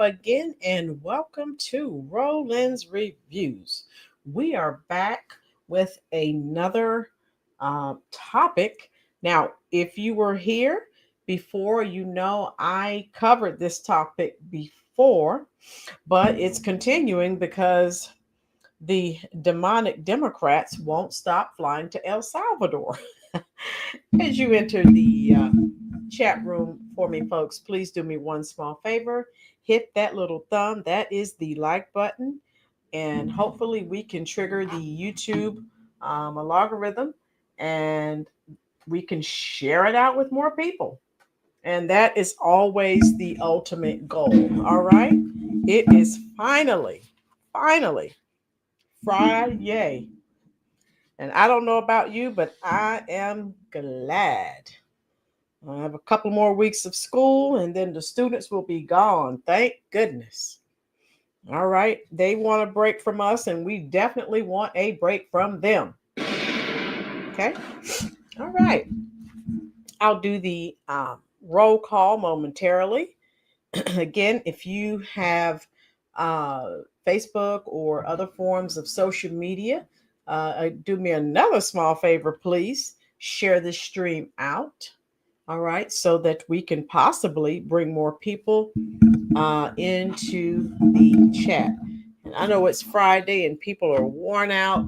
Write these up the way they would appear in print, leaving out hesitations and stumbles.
again, and welcome to Roland's Reviews. We are back with another topic. Now, if you were here before, you know I covered this topic before, but it's continuing because the demonic Democrats won't stop flying to El Salvador. As you enter the chat room for me, folks, please do me one small favor. Hit that little thumb. That is the like button. And hopefully, we can trigger the YouTube algorithm and we can share it out with more people. And that is always the ultimate goal. All right. It is finally Friday. And I don't know about you, but I am glad. I have a couple more weeks of school and then the students will be gone. Thank goodness. All right. They want a break from us, and we definitely want a break from them. Okay. All right. I'll do the roll call momentarily. Again, if you have uh, Facebook or other forms of social media, do me another small favor, please. Share this stream out. All right, so that we can possibly bring more people into the chat. And I know it's Friday and people are worn out.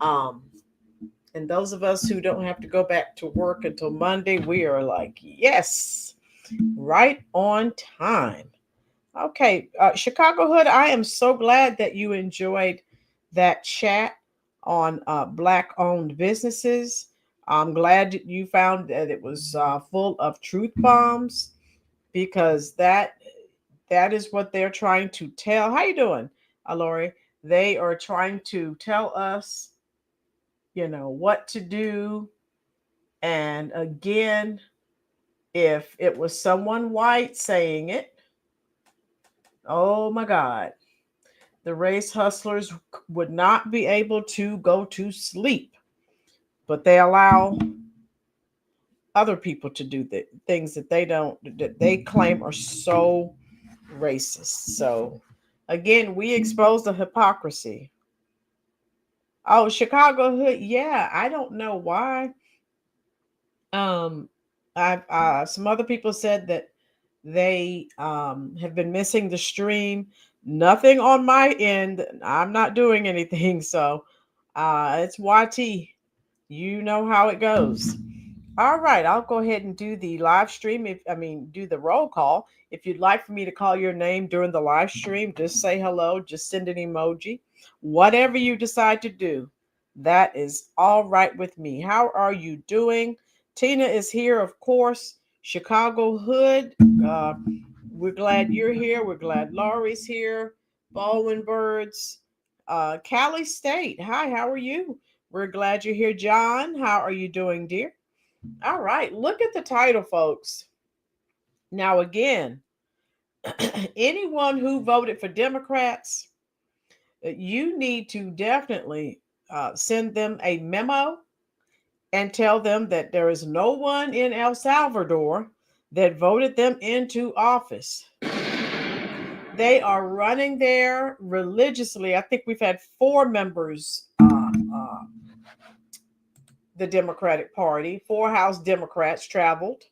Um, and those of us who don't have to go back to work until Monday, we are like, yes, right on time. Okay, Chicago Hood, I am so glad that you enjoyed that chat on Black-owned businesses. I'm glad that you found that it was full of truth bombs because that is what they're trying to tell. How you doing, Lori? They are trying to tell us, what to do. And again, if it was someone white saying it, oh my God, the race hustlers would not be able to go to sleep, but they allow other people to do the things that they claim are so racist. So again, we expose the hypocrisy. Oh, Chicago Hood, yeah, I don't know why. Um, I've some other people said that they have been missing the stream. Nothing on my end. I'm not doing anything. So it's YT. You know how it goes. All right, I'll go ahead and do the live stream. Do the roll call. If you'd like for me to call your name during the live stream, just say hello, just send an emoji. Whatever you decide to do, that is all right with me. How are you doing? Tina is here, of course. Chicago Hood, we're glad you're here. We're glad Laurie's here. Baldwin Birds, Cali State. Hi, how are you? We're glad you're here. John, how are you doing, dear? All right, look at the title, folks. Now, again, anyone who voted for Democrats, you need to definitely send them a memo and tell them that there is no one in El Salvador that voted them into office. They are running there religiously. I think we've had 4 members, the Democratic Party, 4 House Democrats traveled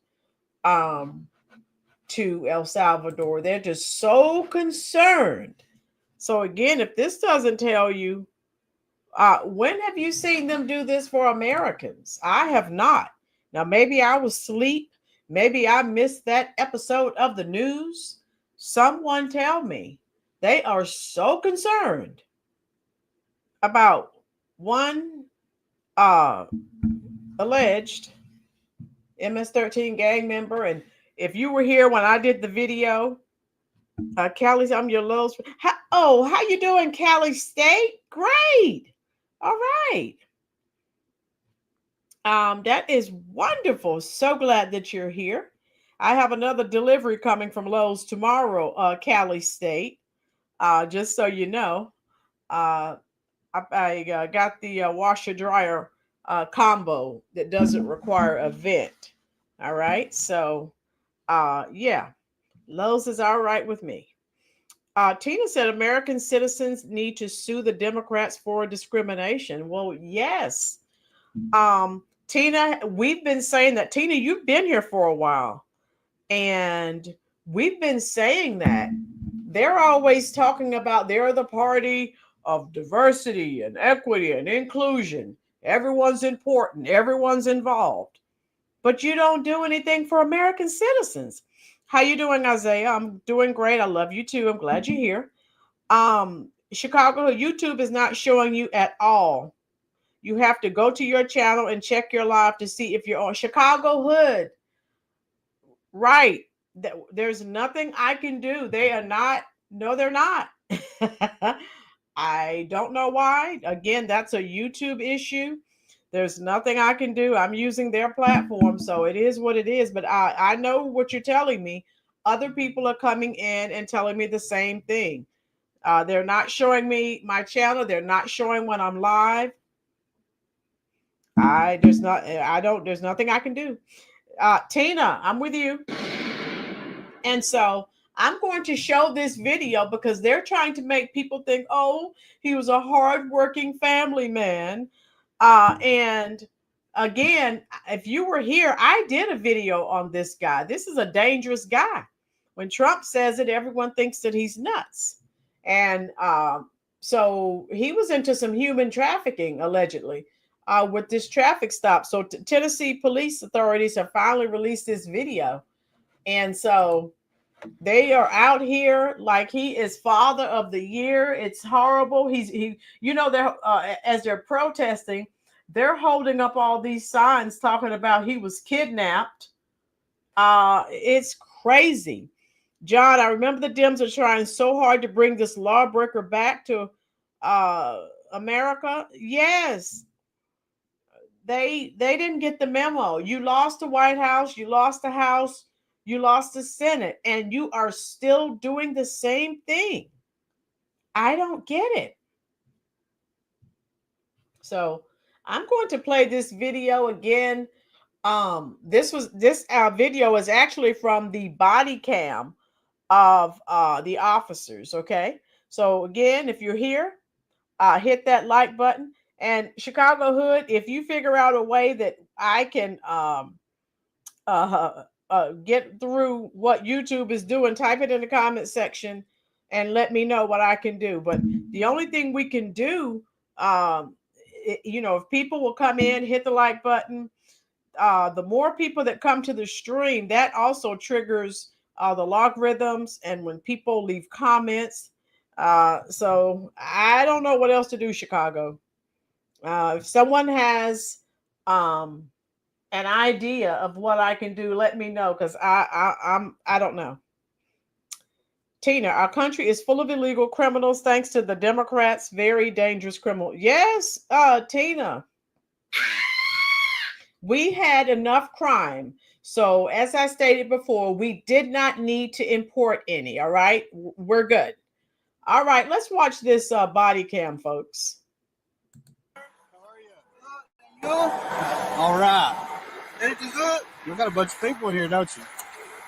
to El Salvador. They're just so concerned. So again, if this doesn't tell you, when have you seen them do this for Americans? I have not. Now, maybe I was asleep. Maybe I missed that episode of the news. Someone tell me. They are so concerned about one alleged MS-13 gang member. And if you were here when I did the video, Callie, I'm your little. How you doing, Cali State? Great. All right. That is wonderful. So glad that you're here. I have another delivery coming from Lowe's tomorrow, Cali State. Just so you know, I got the washer dryer combo that doesn't require a vent. All right. So, yeah, Lowe's is all right with me. Tina said American citizens need to sue the Democrats for discrimination. Well, yes. Tina, we've been saying that. Tina, you've been here for a while, and we've been saying that. They're always talking about they're the party of diversity and equity and inclusion. Everyone's important, everyone's involved. But you don't do anything for American citizens. How you doing, Isaiah? I'm doing great. I love you too. I'm glad you're here. Chicago, YouTube is not showing you at all. You have to go to your channel and check your live to see if you're on Chicago Hood. Right. There's nothing I can do. They are not. No, they're not. I don't know why. Again, that's a YouTube issue. There's nothing I can do. I'm using their platform, so it is what it is. But I know what you're telling me. Other people are coming in and telling me the same thing. They're not showing me my channel. They're not showing when I'm live. There's nothing I can do. Tina, I'm with you. And so I'm going to show this video because they're trying to make people think, oh, he was a hardworking family man. And again, if you were here, I did a video on this guy. This is a dangerous guy. When Trump says it, everyone thinks that he's nuts. And so he was into some human trafficking, allegedly, with this traffic stop. So Tennessee police authorities have finally released this video. And so they are out here like he is father of the year. It's horrible. They're as they're protesting, they're holding up all these signs talking about he was kidnapped. It's crazy. John, I remember the Dems are trying so hard to bring this lawbreaker back to America. Yes. They didn't get the memo. You lost the White House, you lost the House, you lost the Senate, and you are still doing the same thing. I don't get it. So I'm going to play this video again. This video is actually from the body cam of the officers. Okay. So again, if you're here, hit that like button. And Chicago Hood, if you figure out a way that I can get through what YouTube is doing, type it in the comment section and let me know what I can do. But the only thing we can do, if people will come in, hit the like button, the more people that come to the stream, that also triggers the logarithms. And when people leave comments, so I don't know what else to do, Chicago. If someone has an idea of what I can do, let me know, because I don't know. Tina, our country is full of illegal criminals thanks to the Democrats. Very dangerous criminal. Yes, Tina. We had enough crime. So as I stated before, we did not need to import any. All right. We're good. All right. Let's watch this body cam, folks. All right. Anything good? You got a bunch of people in here, don't you?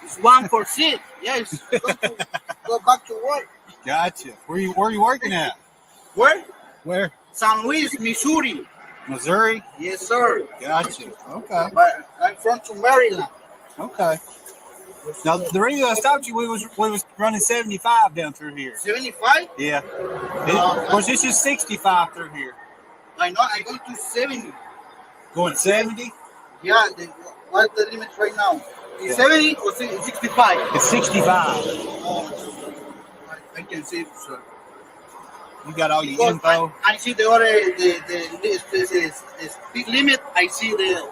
It's 1 for 6. Yes. Go back to work. Gotcha. Where are you working at? Where? Where? San Luis, Missouri. Missouri? Yes, sir. Gotcha. Okay. But I'm from Maryland. Okay. Now the reason I stopped you, we was running 75 down through here. 75? Yeah. Of course, this is 65 through here. I know. I go to 70. Going 70? Yeah. What's the limit right now? Is 70 or 65? It's 65. I can see it, sir. You got all your info? I see the other, the speed limit. I see the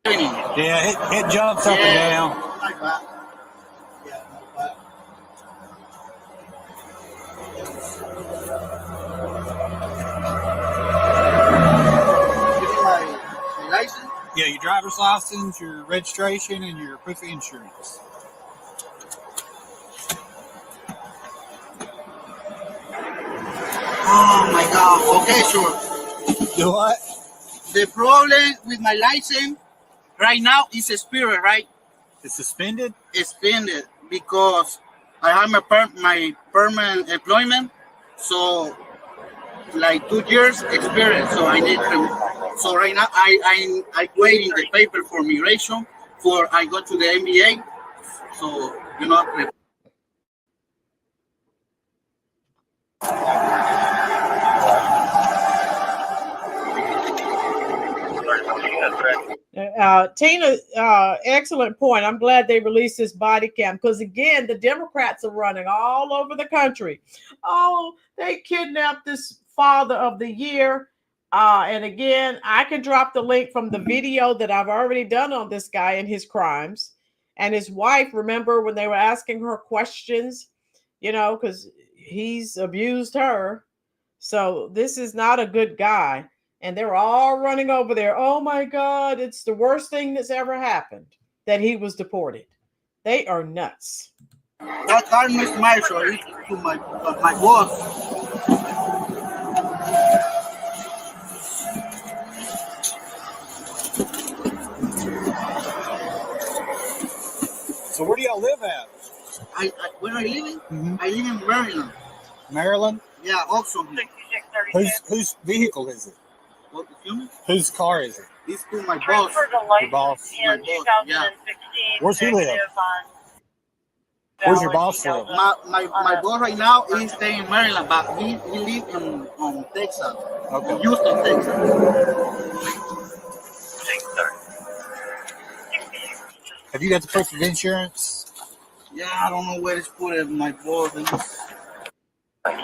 70. Yeah, it jumps up and down. Not bad. Yeah, not bad. Give me my license. Yeah, your driver's license, your registration, and your proof of insurance. Oh my God. Okay, sure. Do what? The problem with my license right now is expired, right? It's suspended? Suspended because I have my permanent employment, so like 2 years experience. So I need to. So right now I waiting the paper for migration for I go to the MBA. So you know. Tina, excellent point. I'm glad they released this body cam because, again, the Democrats are running all over the country. Oh, they kidnapped this father of the year. And again, I can drop the link from the video that I've already done on this guy and his crimes. And his wife, remember when they were asking her questions, because he's abused her. So this is not a good guy. And they're all running over there. Oh my God, it's the worst thing that's ever happened that he was deported. They are nuts. That car is my sorry to my boss. So where do y'all live at? Where I living? I live in Maryland. Maryland? Yeah, also. Whose vehicle is it? What, excuse me? Whose car is it? This to my boss. Your boss? My boss, yeah. Where's he live? Where's your boss live? My boss right now is staying in Maryland, but he lives in Texas. Okay. In Houston, Texas. Have you got the proof of insurance? Yeah, I don't know where to put it. My boss. Let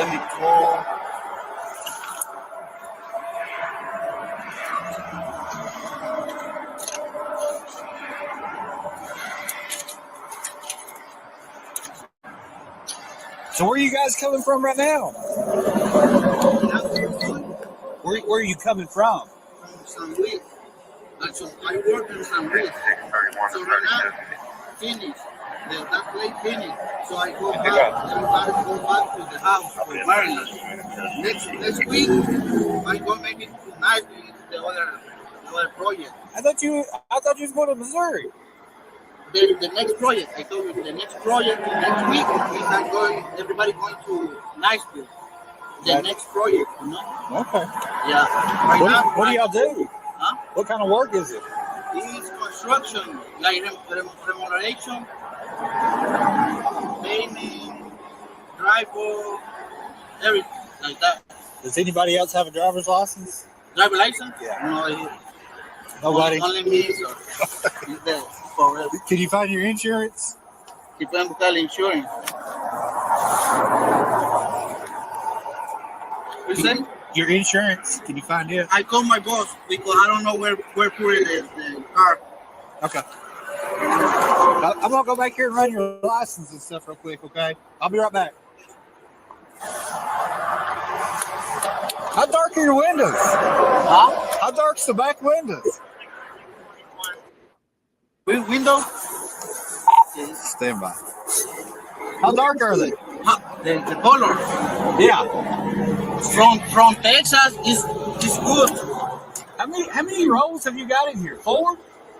me call. So where are you guys coming from right now? Where are you coming from? From San Luis. So I work in San Luis. So right now, finish. That place finished. So I go back. Everybody go back to the house to Maryland. Next week, I go maybe tonight to the other project. I thought you was going to Missouri. The next project, I told you, the next project next week is not going. Everybody going to Nashville. The next project, you know. Okay. Yeah. Right What do y'all do? Huh? What kind of work is it? It's construction, like remoderation, painting, drywall, everything like that. Does anybody else have a driver's license? Driver license? Yeah. No, Nobody. Only me. So it's there forever. Can you find your insurance? Si pueden buscar la insurance. What you say? Your insurance? Can you find it? I called my boss because I don't know where put the car. Okay. I'm gonna go back here and run your license and stuff real quick. Okay. I'll be right back. How dark are your windows? Huh? How dark's the back windows? Window? Stand by. How dark are they? The color. Yeah. From Texas is good. How many rows have you got in here? 4?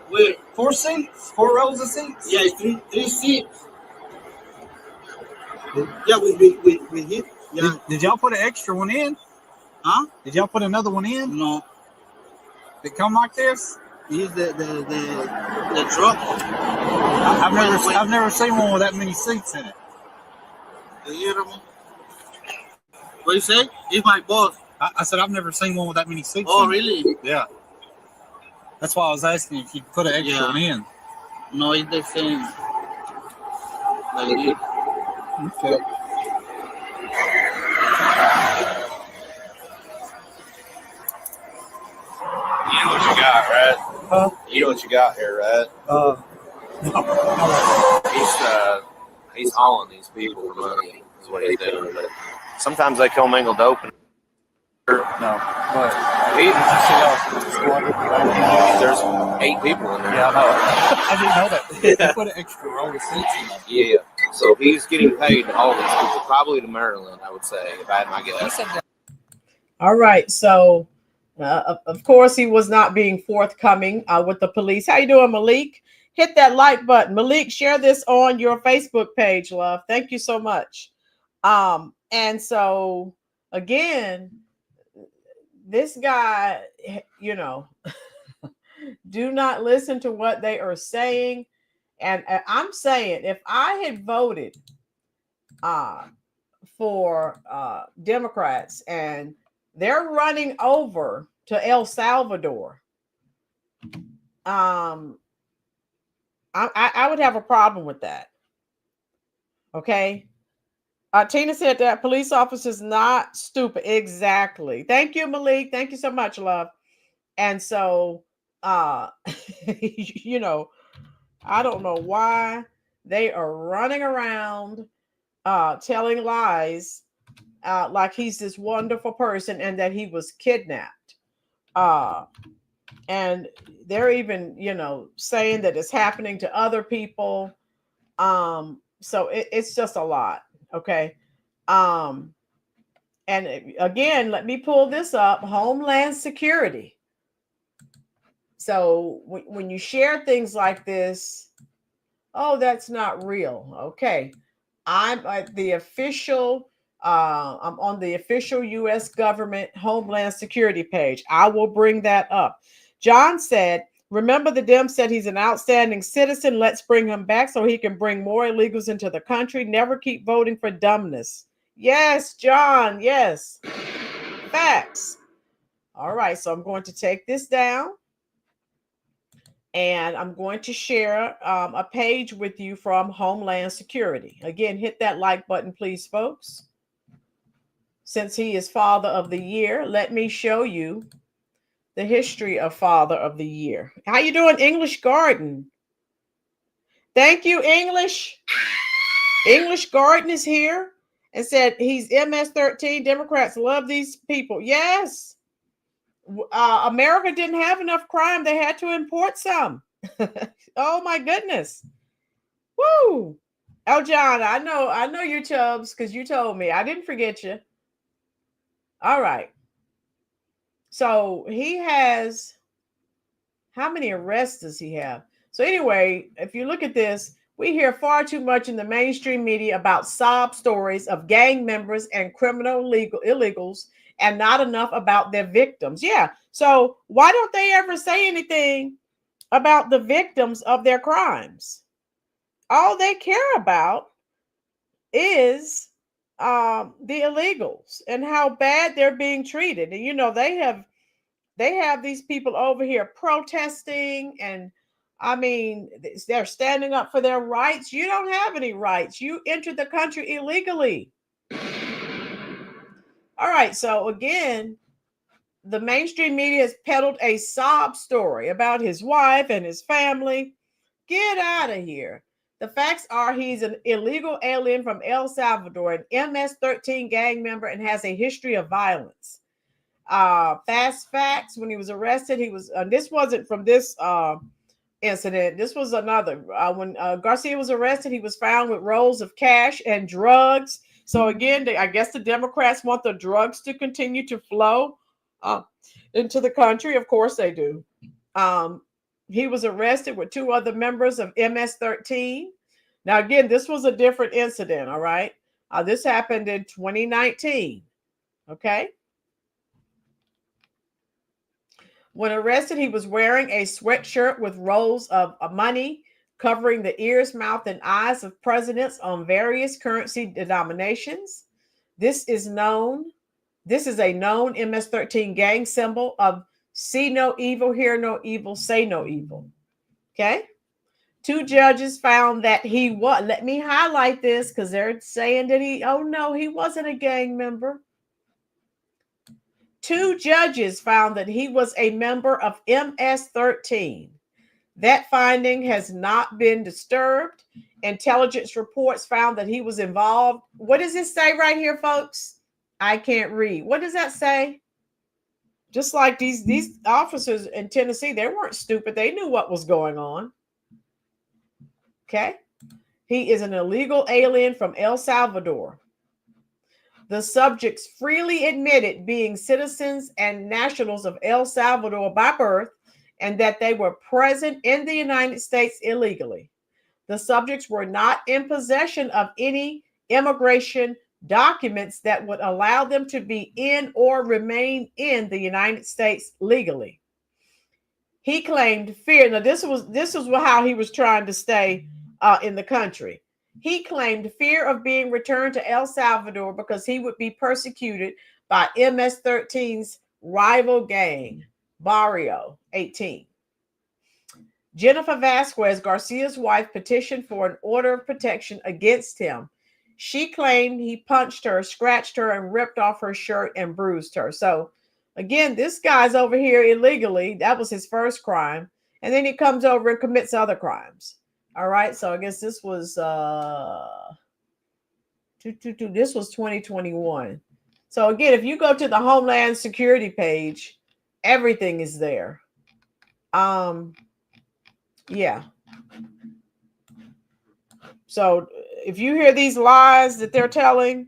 With 4 seats? 4 rows of seats? yeah, it's three seats. Yeah, with it. Yeah. Did y'all put an extra one in? Huh? Did y'all put another one in? No. Did it come like this? It's the truck. I've never seen one with that many seats in it. What you say? It's my boss. I said I've never seen one with that many seats. Oh, in really? It. Yeah. That's why I was asking if you put an extra one in. No, it's the same. Like it. Okay. You know what you got, right? Huh? You know what you got here, right? No. He's hauling these people for money, is what he's doing. But sometimes they commingle dope. No. But There's 8 people in there. yeah, I know. I didn't know that. They put an extra row of seats in there. Yeah. So he's getting paid to haul these people, probably to Maryland, I would say, if I had my guess. All right. So, of course, he was not being forthcoming with the police. How you doing, Malik? hit that like button. Malik, share this on your Facebook page, love. Thank you so much. And so again, this guy, you know, do not listen to what they are saying. And I'm saying, if I had voted for Democrats and they're running over to El Salvador, I would have a problem with that. Okay. Tina said that police officers not stupid. Exactly. Thank you, Malik. Thank you so much, love. And so, you know, I don't know why they are running around telling lies like he's this wonderful person and that he was kidnapped. And they're even, you know, saying that it's happening to other people. So it's just a lot. Okay. And again, let me pull this up. Homeland Security. So when you share things like this, oh, that's not real. Okay. I'm at the official, I'm on the official U.S. government Homeland Security page. I will bring that up. John said, remember the Dem said he's an outstanding citizen. Let's bring him back so he can bring more illegals into the country. Never keep voting for dumbness. Yes, John. Yes. Facts. All right. So I'm going to take this down. And I'm going to share a page with you from Homeland Security. Again, hit that like button, please, folks. Since he is Father of the Year, let me show you the history of Father of the Year. How you doing, English Garden? Thank you, English. English Garden is here and said he's MS-13. Democrats love these people. Yes. America didn't have enough crime. They had to import some. Oh my goodness. Woo. Oh, John, I know your Chubbs because you told me. I didn't forget you. All right. So he has, how many arrests does he have? So anyway, if you look at this, we hear far too much in the mainstream media about sob stories of gang members and criminal illegals and not enough about their victims. Yeah. So why don't they ever say anything about the victims of their crimes? All they care about is the illegals and how bad they're being treated. And you know, they have these people over here protesting, and I mean, they're standing up for their rights. You don't have any rights. You entered the country illegally. All right. So again, the mainstream media has peddled a sob story about his wife and his family. Get out of here. The facts are he's an illegal alien from El Salvador, an MS-13 gang member, and has a history of violence. Fast facts, when he was arrested, he was, this wasn't from this incident. This was another. When Garcia was arrested, he was found with rolls of cash and drugs. So again, I guess the Democrats want the drugs to continue to flow into the country. Of course they do. He was arrested with two other members of MS-13. Now, again, this was a different incident, all right? This happened in 2019, okay? When arrested, he was wearing a sweatshirt with rolls of money covering the ears, mouth, and eyes of presidents on various currency denominations. This is a known MS-13 gang symbol of see no evil, hear no evil, say no evil. Okay. Two judges found that he was, let me highlight this because they're saying that he wasn't a gang member. Two judges found that he was a member of MS-13. That finding has not been disturbed. Intelligence reports found that he was involved. What does it say right here, folks? I can't read. What does that say? Just like these officers in Tennessee, they weren't stupid. They knew what was going on. Okay. He is an illegal alien from El Salvador. The subjects freely admitted being citizens and nationals of El Salvador by birth and that they were present in the United States illegally. The subjects were not in possession of any immigration documents that would allow them to be in or remain in the United States legally. He claimed fear. Now, this is how he was trying to stay in the country. He claimed fear of being returned to El Salvador because he would be persecuted by MS-13's rival gang, Barrio 18. Jennifer Vasquez, Garcia's wife, petitioned for an order of protection against him. She claimed he punched her, scratched her, and ripped off her shirt and bruised her. So, again, this guy's over here illegally. That was his first crime. And then he comes over and commits other crimes. All right. So I guess this was this was 2021. So again, if you go to the Homeland Security page, everything is there. Yeah. So if you hear these lies that they're telling,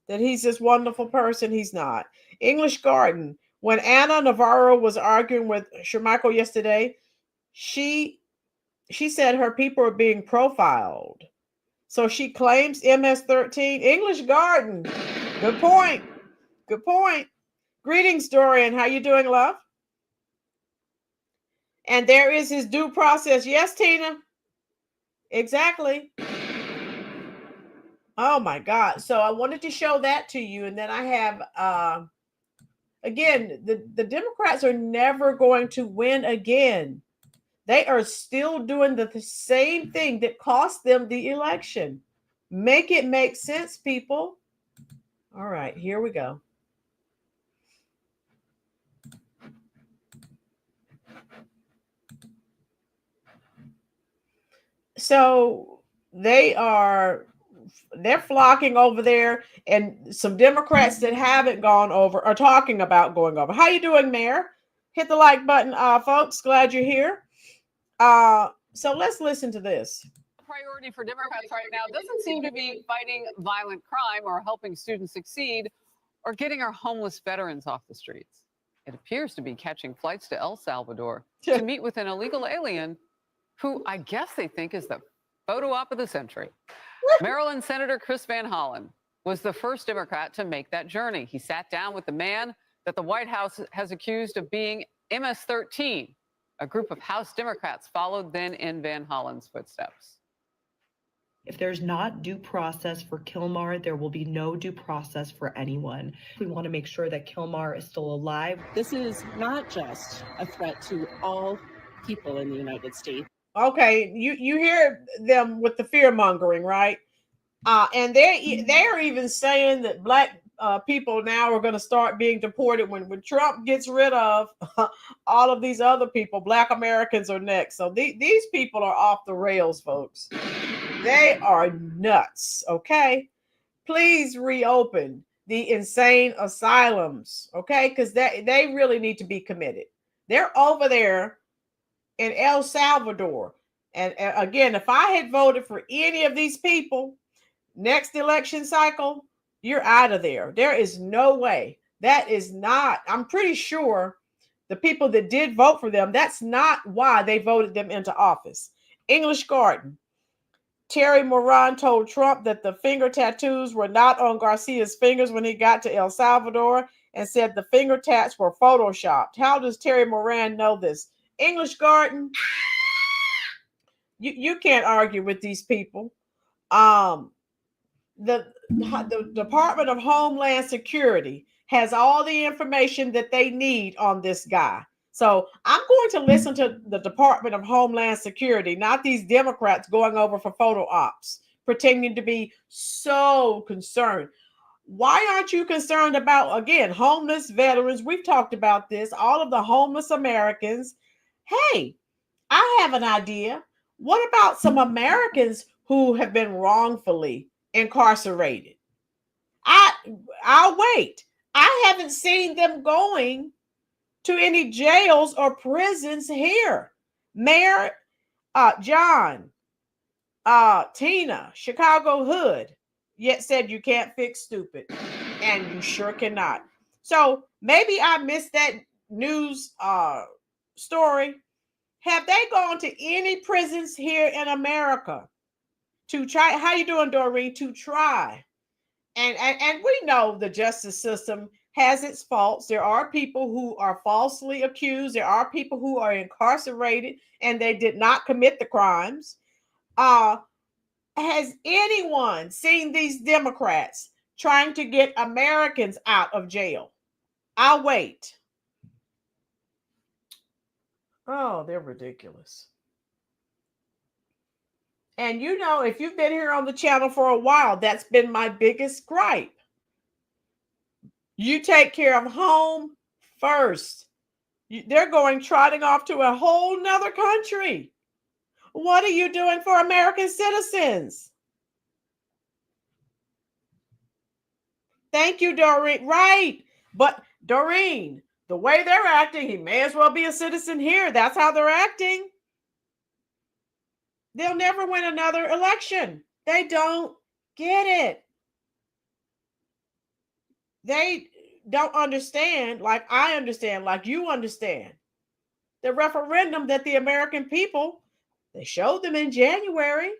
that he's this wonderful person, he's not. English Garden. When Anna Navarro was arguing with Shermichael yesterday, she said her people are being profiled. So she claims MS-13. English Garden. Good point. Good point. Greetings, Dorian. How you doing, love? And there is his due process. Yes, Tina. Exactly. Oh my God. So I wanted to show that to you. And then I have again, the Democrats are never going to win again. They are still doing the same thing that cost them the election. Make it make sense, people. All right, here we go. So they're flocking over there, and some Democrats that haven't gone over are talking about going over. How you doing, Mayor? Hit the like button, folks. Glad you're here. So let's listen to this. Priority for Democrats right now doesn't seem to be fighting violent crime or helping students succeed or getting our homeless veterans off the streets. It appears to be catching flights to El Salvador to meet with an illegal alien who I guess they think is the photo op of the century. Maryland Senator Chris Van Hollen was the first Democrat to make that journey. He sat down with the man that the White House has accused of being MS-13. A group of House Democrats followed then in Van Hollen's footsteps. If there's not due process for Kilmar, there will be no due process for anyone. We want to make sure that Kilmar is still alive. This is not just a threat to all people in the United States. Okay, you hear them with the fear mongering, right? And they're even saying that black people now are going to start being deported when Trump gets rid of all of these other people. Black Americans are next. So these people are off the rails, folks. They are nuts. Okay, please reopen the insane asylums. Okay, because they really need to be committed. They're over there in El Salvador. And again, if I had voted for any of these people next election cycle, you're out of there. There is no way. That is not, I'm pretty sure the people that did vote for them, that's not why they voted them into office. English Garden. Terry Moran told Trump that the finger tattoos were not on Garcia's fingers when he got to El Salvador and said the finger tats were photoshopped. How does Terry Moran know this? English Garden, you can't argue with these people. The Department of Homeland Security has all the information that they need on this guy. So I'm going to listen to the Department of Homeland Security, not these Democrats going over for photo ops, pretending to be so concerned. Why aren't you concerned about, again, homeless veterans? We've talked about this, all of the homeless Americans. Hey, I have an idea. What about some Americans who have been wrongfully incarcerated? I'll wait. I haven't seen them going to any jails or prisons here. Mayor John, Tina, Chicago Hood, yet said you can't fix stupid, and you sure cannot. So maybe I missed that news story, Have they gone to any prisons here in America to try? How you doing, Doreen? To try. And we know the justice system has its faults. There are people who are falsely accused. There are people who are incarcerated and they did not commit the crimes. Has anyone seen these Democrats trying to get Americans out of jail? I'll wait. Oh, they're ridiculous. And you know, if you've been here on the channel for a while, that's been my biggest gripe. You take care of home first. They're going trotting off to a whole nother country. What are you doing for American citizens? Thank you, Doreen. Right. But Doreen, the way they're acting, he may as well be a citizen here. That's how they're acting. They'll never win another election. They don't get it. They don't understand, like I understand, like you understand. The referendum that the American people, they showed them in January.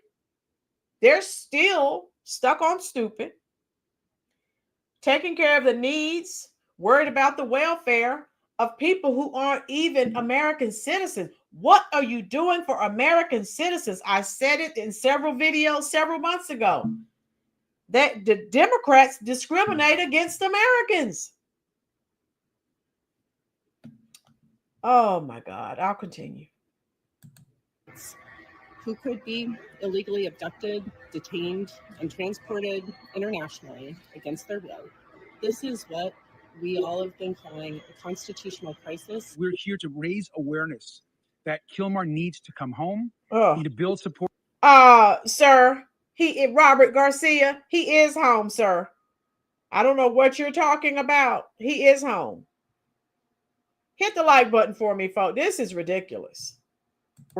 They're still stuck on stupid, taking care of the needs, worried about the welfare of people who aren't even American citizens. What are you doing for American citizens? I said it in several videos several months ago that the Democrats discriminate against Americans. Oh my God, I'll continue. Who could be illegally abducted, detained, and transported internationally against their will. This is what we all have been calling a constitutional crisis. We're here to raise awareness that Kilmar needs to come home. Oh. Need to build support. Sir, Robert Garcia, he is home, sir. I don't know what you're talking about. He is home. Hit the like button for me, folks. This is ridiculous.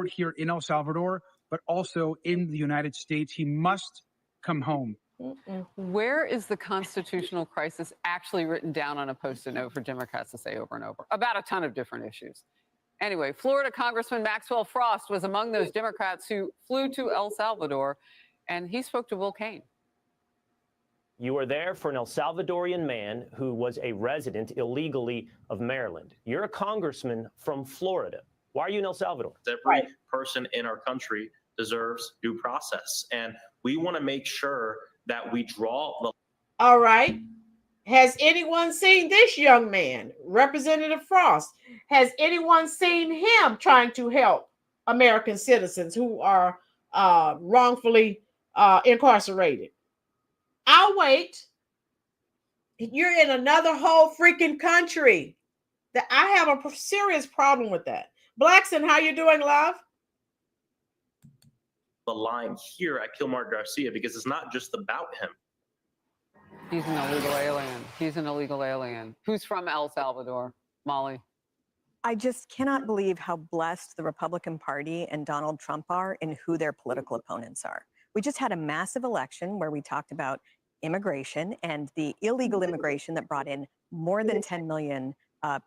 Here in El Salvador, but also in the United States. He must come home. Where is the constitutional crisis actually written down on a Post-it note for Democrats to say over and over about a ton of different issues? Anyway, Florida Congressman Maxwell Frost was among those Democrats who flew to El Salvador, and he spoke to Will Kane. You were there for an El Salvadorian man who was a resident illegally of Maryland. You're a congressman from Florida. Why are you in El Salvador? Every person in our country deserves due process, and we want to make sure that we draw the. All right. Has anyone seen this young man, Representative Frost? Has anyone seen him trying to help American citizens who are wrongfully incarcerated? I'll wait. You're in another whole freaking country. That I have a serious problem with that. Blackson, how you doing, love? The line here at Kilmar Garcia, because it's not just about him. He's an illegal alien. He's an illegal alien. Who's from El Salvador? Molly. I just cannot believe how blessed the Republican Party and Donald Trump are in who their political opponents are. We just had a massive election where we talked about immigration and the illegal immigration that brought in more than 10 million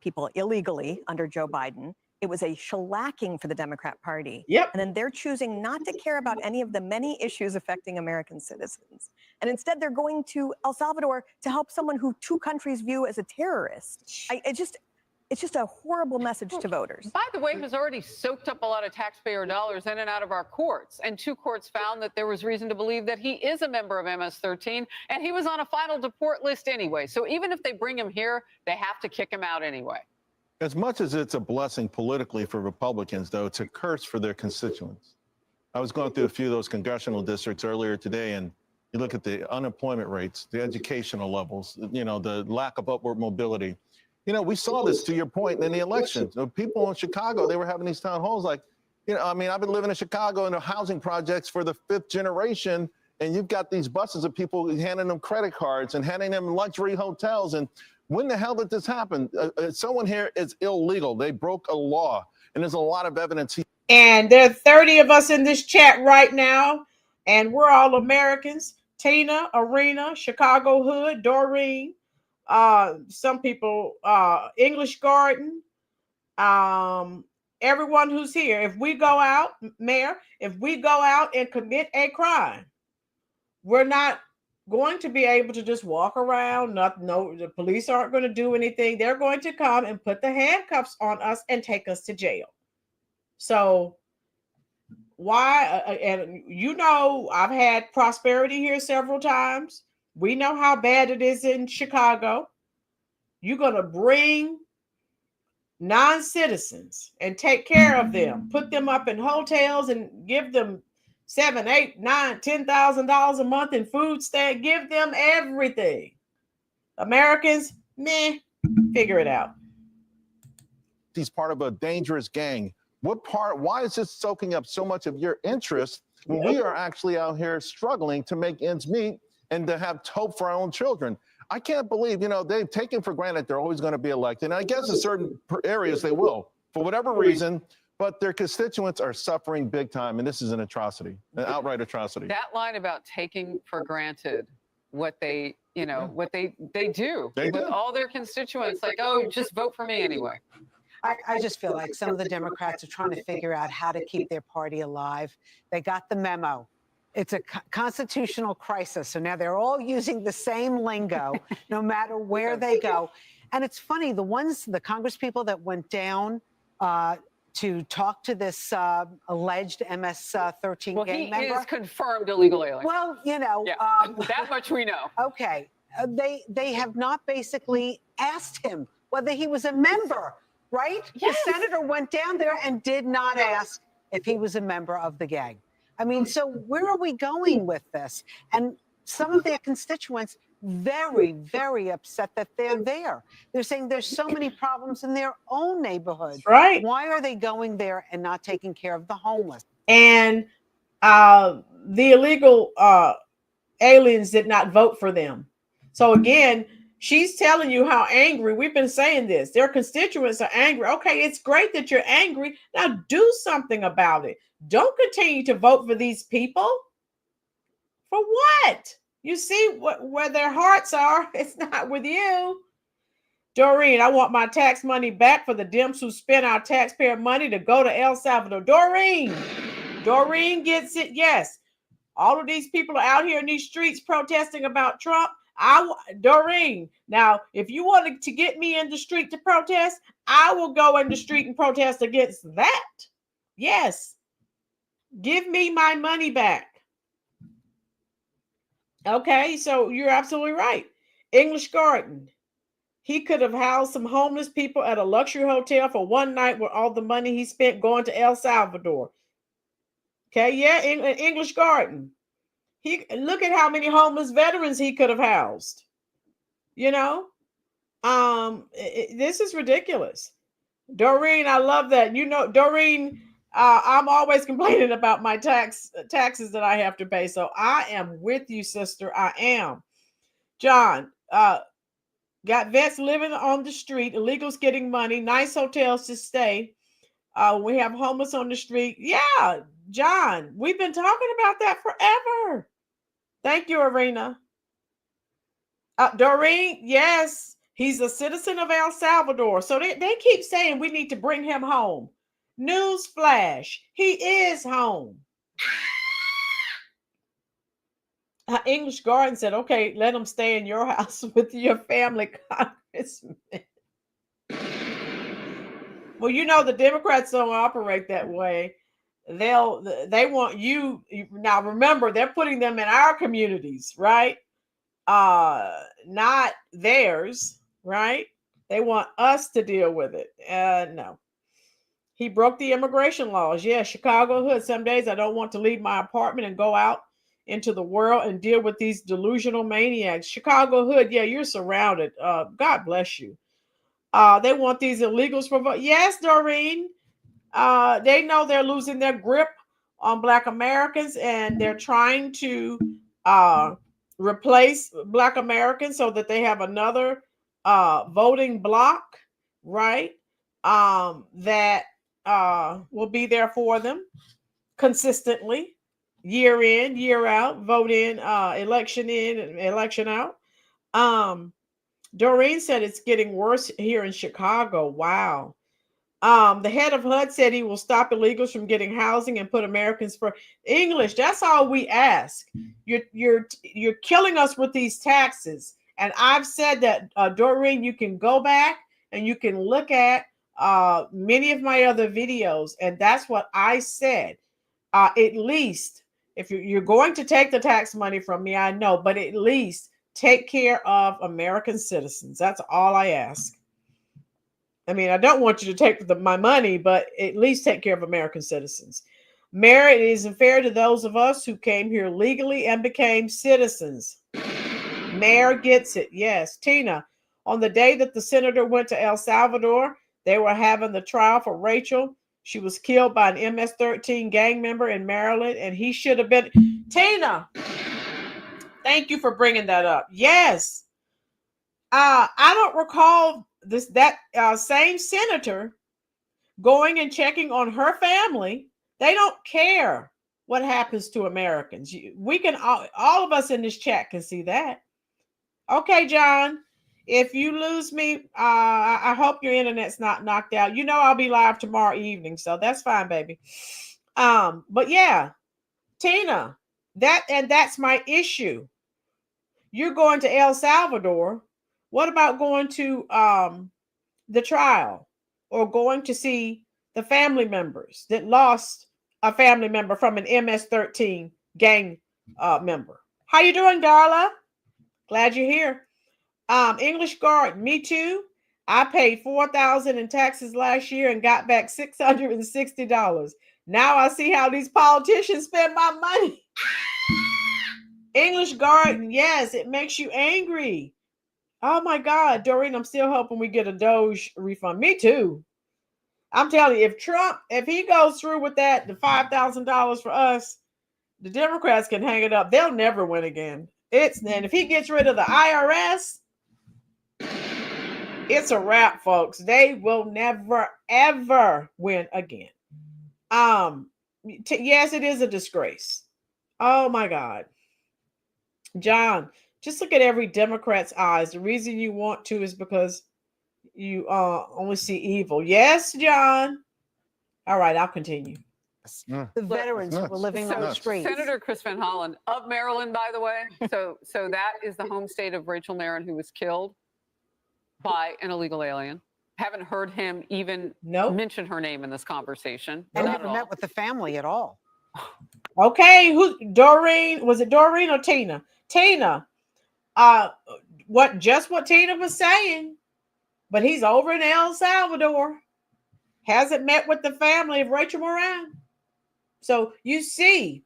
people illegally under Joe Biden. It was a shellacking for the Democrat Party. Yep. And then they're choosing not to care about any of the many issues affecting American citizens. And instead, they're going to El Salvador to help someone who two countries view as a terrorist. It's just a horrible message to voters. By the way, has already soaked up a lot of taxpayer dollars in and out of our courts. And two courts found that there was reason to believe that he is a member of MS-13, and he was on a final deport list anyway. So even if they bring him here, they have to kick him out anyway. As much as it's a blessing politically for Republicans, though, it's a curse for their constituents. I was going through a few of those congressional districts earlier today, and you look at the unemployment rates, the educational levels, you know, the lack of upward mobility. You know, we saw this, to your point, in the election. People in Chicago, they were having these town halls like, you know, I mean, I've been living in Chicago in the housing projects for the 5th generation, and you've got these buses of people handing them credit cards and handing them luxury hotels. And when the hell did this happen? Someone here is illegal. They broke a law, and there's a lot of evidence. And there are 30 of us in this chat right now, and we're all Americans. Tina, Arena, Chicago Hood, Doreen, some people, English Garden, everyone who's here, if we go out, Mayor, if we go out and commit a crime, we're not going to be able to just walk around. No, the police aren't going to do anything. They're going to come and put the handcuffs on us and take us to jail. So why? And you know, I've had Prosperity here several times. We know how bad it is in Chicago. You're going to bring non-citizens and take care of them, put them up in hotels and give them $7, $8, $9, $10,000 a month in food stamp. Give them everything. Americans, meh, figure it out. He's part of a dangerous gang. Why is this soaking up so much of your interest when we are actually out here struggling to make ends meet and to have hope for our own children? I can't believe, they've taken for granted they're always going to be elected. And I guess in certain areas they will, for whatever reason, but their constituents are suffering big time. And this is an atrocity, an outright atrocity. That line about taking for granted what they, what they do with all their constituents, like, oh, just vote for me anyway. I just feel like some of the Democrats are trying to figure out how to keep their party alive. They got the memo. It's a constitutional crisis. So now they're all using the same lingo, no matter where they go. And it's funny, the Congress people that went down to talk to this alleged MS-13 gang member. He is confirmed illegal alien. Well, that much we know. Okay. They have not basically asked him whether he was a member, right? Yes. The senator went down there and did not ask if he was a member of the gang. I mean, so where are we going with this? And some of their constituents very, very upset that they're there. They're saying there's so many problems in their own neighborhood. Right. Why are they going there and not taking care of the homeless? And the illegal aliens did not vote for them. So again, she's telling you how angry. We've been saying this. Their constituents are angry. Okay, it's great that you're angry. Now do something about it. Don't continue to vote for these people. For what? You see where their hearts are. It's not with you. Doreen, I want my tax money back for the Dems who spent our taxpayer money to go to El Salvador. Doreen gets it. Yes. All of these people are out here in these streets protesting about Trump. Doreen, now, if you wanted to get me in the street to protest, I will go in the street and protest against that. Yes. Give me my money back. Okay, so you're absolutely right. English Garden. He could have housed some homeless people at a luxury hotel for one night with all the money he spent going to El Salvador. Okay, yeah, English Garden. Look at how many homeless veterans he could have housed. This is ridiculous. Doreen, I love that. Doreen, I'm always complaining about my taxes that I have to pay. So I am with you, sister. I am. John, got vets living on the street, illegals getting money, nice hotels to stay. We have homeless on the street. Yeah, John, we've been talking about that forever. Thank you, Arena. Doreen, yes, he's a citizen of El Salvador. So they keep saying we need to bring him home. News flash, he is home. English Garden said, okay, let him stay in your house with your family, Congressman. Well, the Democrats don't operate that way. They want you. Now, remember, they're putting them in our communities, right? Not theirs, right? They want us to deal with it. No. He broke the immigration laws. Yeah, Chicago hood. Some days I don't want to leave my apartment and go out into the world and deal with these delusional maniacs. Chicago hood. Yeah, you're surrounded. God bless you. They want these illegals for. Yes, Doreen. They know they're losing their grip on Black Americans, and they're trying to replace Black Americans so that they have another voting bloc, right? That will be there for them consistently, year in, year out, vote in, election in, election out. Doreen said it's getting worse here in Chicago. Wow. The head of HUD said he will stop illegals from getting housing and put Americans for English. That's all we ask. You're killing us with these taxes. And I've said that, Doreen, you can go back and you can look at many of my other videos, and that's what I said. At least, if you're going to take the tax money from me, I know, but at least take care of American citizens. That's all I ask. I mean, I don't want you to take my money, but at least take care of American citizens. Merit isn't fair to those of us who came here legally and became citizens. Mayor gets it. Yes. Tina, on the day that the senator went to El Salvador, they were having the trial for Rachel. She was killed by an MS-13 gang member in Maryland, and he should have been. Tina, thank you for bringing that up. Yes. I don't recall that same senator going and checking on her family. They don't care what happens to Americans. We can all of us in this chat can see that. Okay, John, if you lose me, I hope your internet's not knocked out. You know I'll be live tomorrow evening, so that's fine, baby. But yeah, Tina, that's my issue. You're going to El Salvador. What about going to the trial or going to see the family members that lost a family member from an MS-13 gang member? How you doing, Darla? Glad you're here. English Guard, me too. I paid $4,000 in taxes last year and got back $660. Now I see how these politicians spend my money. English Garden, yes, it makes you angry. Oh my God, Doreen, I'm still hoping we get a Doge refund. Me too. I'm telling you, if he goes through with that, the $5,000 for us, the Democrats can hang it up. They'll never win again. And if he gets rid of the IRS, it's a wrap, folks. They will never, ever win again. Yes, it is a disgrace. Oh my God. John, just look at every Democrat's eyes. The reason you want to is because you only see evil. Yes, John. All right, I'll continue. The veterans who were living on the streets. Senator Chris Van Hollen of Maryland, by the way. So that is the home state of Rachel Marin, who was killed by an illegal alien. Haven't heard him even mention her name in this conversation. I never met with the family at all. Okay, Doreen? Was it Doreen or Tina? Tina. What Tina was saying. But he's over in El Salvador. Hasn't met with the family of Rachel Moran. So you see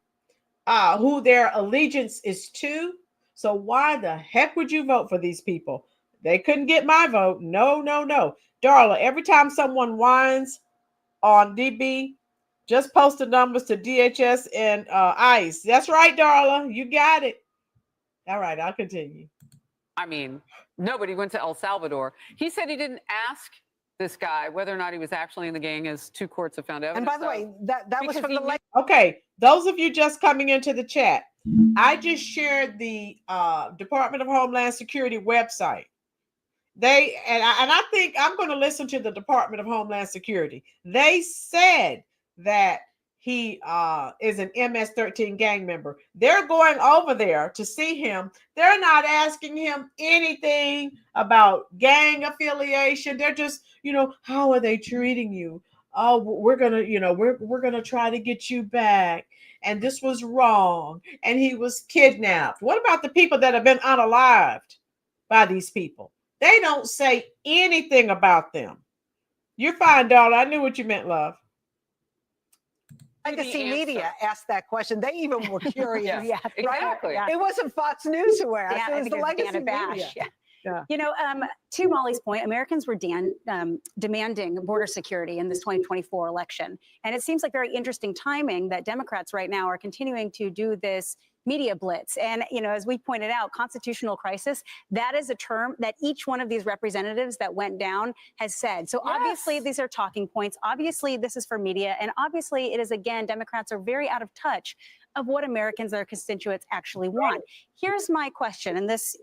who their allegiance is to. So why the heck would you vote for these people? They couldn't get my vote. No. Darla, every time someone whines on DB, just post the numbers to DHS and ICE. That's right, Darla. You got it. All right, I'll continue. I mean, nobody went to El Salvador. He said he didn't ask this guy whether or not he was actually in the gang, as two courts have found evidence. And by the way, that was from the Okay, those of you just coming into the chat, I just shared the Department of Homeland Security website. I think I'm going to listen to the Department of Homeland Security. They said that he is an MS-13 gang member. They're going over there to see him. They're not asking him anything about gang affiliation. They're just, how are they treating you? Oh, we're gonna try to get you back. And this was wrong. And he was kidnapped. What about the people that have been unalived by these people? They don't say anything about them. You're fine, darling. I knew what you meant, love. Legacy Media asked that question. They even were curious. Yeah, exactly. Right? It wasn't Fox News who asked. Yeah, it was the Legacy Media. Yeah. To Molly's point, Americans were demanding border security in this 2024 election. And it seems like very interesting timing that Democrats right now are continuing to do this media blitz. And, as we pointed out, constitutional crisis, that is a term that each one of these representatives that went down has said. So obviously these are talking points. Obviously this is for media. And obviously it is, again, Democrats are very out of touch of what Americans, their constituents, actually want. Here's my question, and this,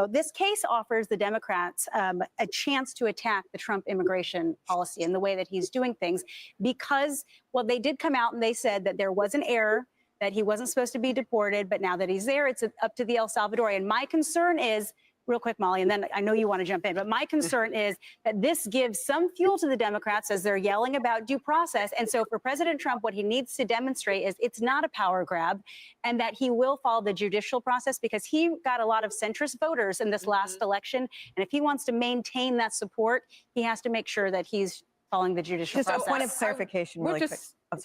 this case offers the Democrats a chance to attack the Trump immigration policy and the way that he's doing things, because, well, they did come out and they said that there was an error, that he wasn't supposed to be deported, but now that he's there, it's up to the El Salvadorian. My concern is, real quick, Molly, and then I know you want to jump in, but my concern is that this gives some fuel to the Democrats as they're yelling about due process. And so for President Trump, what he needs to demonstrate is it's not a power grab, and that he will follow the judicial process, because he got a lot of centrist voters in this last election. And if he wants to maintain that support, he has to make sure that he's following the judicial Just process. a point of clarification really quick.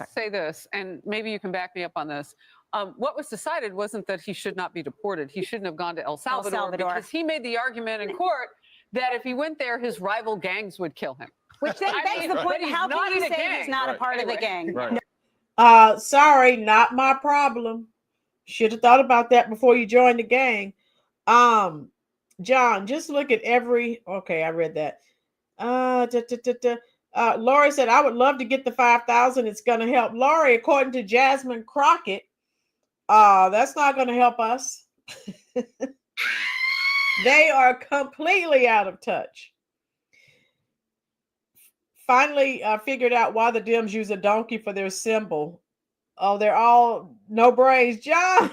Say this, and maybe you can back me up on this. What was decided wasn't that he should not be deported. He shouldn't have gone to El Salvador, because he made the argument in court that if he went there, his rival gangs would kill him. Which then begs the point, how can you say he's not a part of the gang? Sorry, not my problem. Should have thought about that before you joined the gang. John, just look at every, okay, I read that. Lori said, I would love to get the 5,000. It's going to help. Lori, according to Jasmine Crockett, that's not going to help us. They are completely out of touch. Finally figured out why the Dems use a donkey for their symbol. Oh, they're all no brains. John,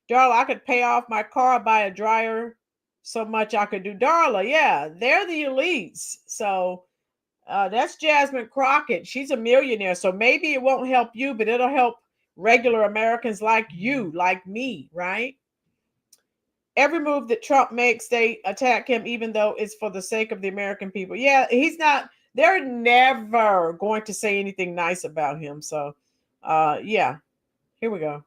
Darla, I could pay off my car, buy a dryer, so much I could do. Darla, yeah, they're the elites. So that's Jasmine Crockett. She's a millionaire. So maybe it won't help you, but it'll help regular Americans like you, like me, right? Every move that Trump makes, they attack him, even though it's for the sake of the American people. Yeah, they're never going to say anything nice about him. So, yeah, here we go.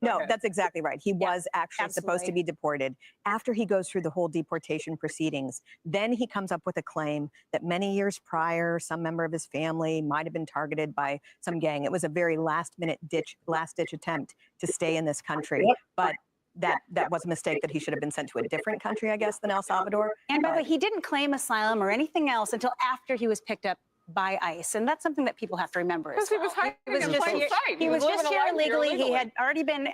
No, that's exactly right. He was actually supposed to be deported. After he goes through the whole deportation proceedings, then he comes up with a claim that many years prior, some member of his family might have been targeted by some gang. It was a very last-ditch attempt to stay in this country. Yep. But that was a mistake, that he should have been sent to a different country, I guess, than El Salvador. And by the way, he didn't claim asylum or anything else until after he was picked up by ICE, and that's something that people have to remember. Because he was hiding in plain sight. He was just here illegally. He had already been,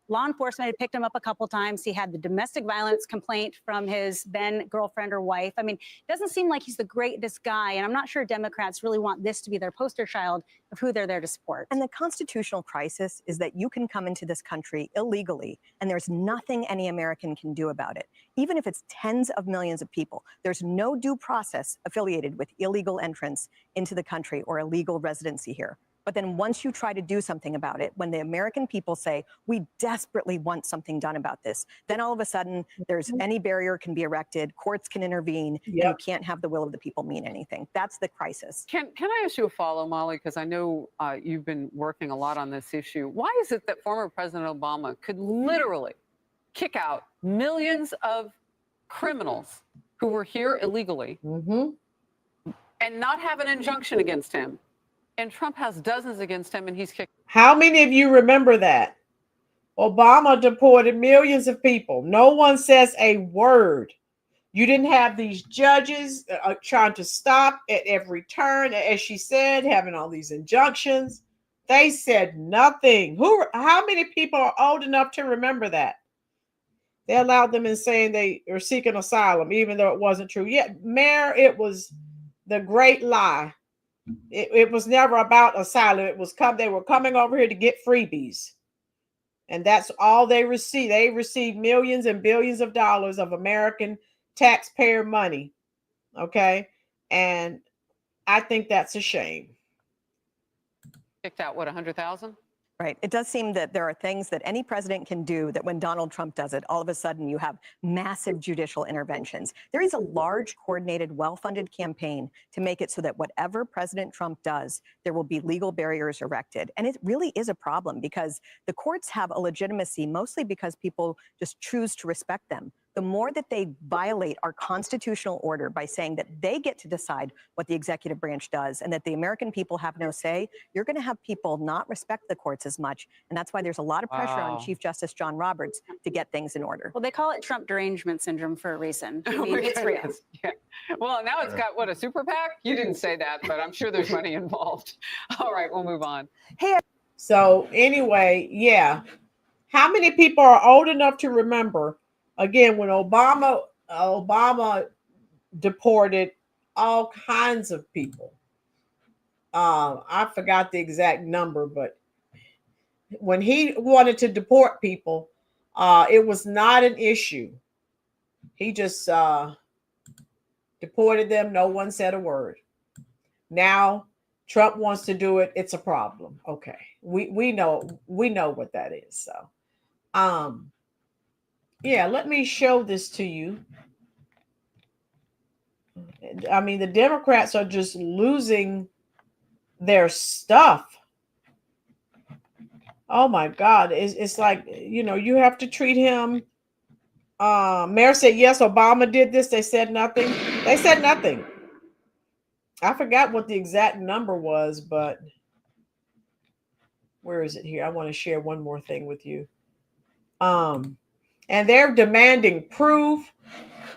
law enforcement had picked him up a couple times. He had the domestic violence complaint from his then girlfriend or wife. I mean, it doesn't seem like he's the greatest guy, and I'm not sure Democrats really want this to be their poster child of who they're there to support. And the constitutional crisis is that you can come into this country illegally, and there's nothing any American can do about it. Even if it's tens of millions of people, there's no due process affiliated with illegal entrance into the country or illegal residency here. But then once you try to do something about it, when the American people say, we desperately want something done about this, then all of a sudden there's any barrier can be erected, courts can intervene, and you can't have the will of the people mean anything. That's the crisis. Can I ask you a follow, Molly? Because I know you've been working a lot on this issue. Why is it that former President Obama could literally kick out millions of criminals who were here illegally and not have an injunction against him? And Trump has dozens against him, and he's kicked. How many of you remember that? Obama deported millions of people. No one says a word. You didn't have these judges trying to stop at every turn, as she said, having all these injunctions. They said nothing. How many people are old enough to remember that? They allowed them in saying they are seeking asylum, even though it wasn't true. Yeah, Mayor, it was the great lie. It was never about asylum. It was they were coming over here to get freebies. And that's all they received. They received millions and billions of dollars of American taxpayer money. Okay. And I think that's a shame. Kicked out, what, 100,000? Right. It does seem that there are things that any president can do that when Donald Trump does it, all of a sudden you have massive judicial interventions. There is a large, coordinated, well-funded campaign to make it so that whatever President Trump does, there will be legal barriers erected. And it really is a problem because the courts have a legitimacy mostly because people just choose to respect them. The more that they violate our constitutional order by saying that they get to decide what the executive branch does and that the American people have no say, you're going to have people not respect the courts as much. And that's why there's a lot of pressure on Chief Justice John Roberts to get things in order. Well, they call it Trump derangement syndrome for a reason. I mean, it's real. Yeah. Well, now it's got, what, a super PAC? You didn't say that, but I'm sure there's money involved. All right, we'll move on. Hey, So anyway, yeah. How many people are old enough to remember, again, when Obama deported all kinds of people? I forgot the exact number, but when he wanted to deport people, it was not an issue. He just deported them. No one said a word. Now Trump wants to do it. It's a problem. Okay, we know what that is. So, yeah, let me show this to you. I mean, the Democrats are just losing their stuff. Oh my God. It's like, you have to treat him. Mayor said, yes, Obama did this. They said nothing. They said nothing. I forgot what the exact number was, but where is it here? I want to share one more thing with you. And they're demanding proof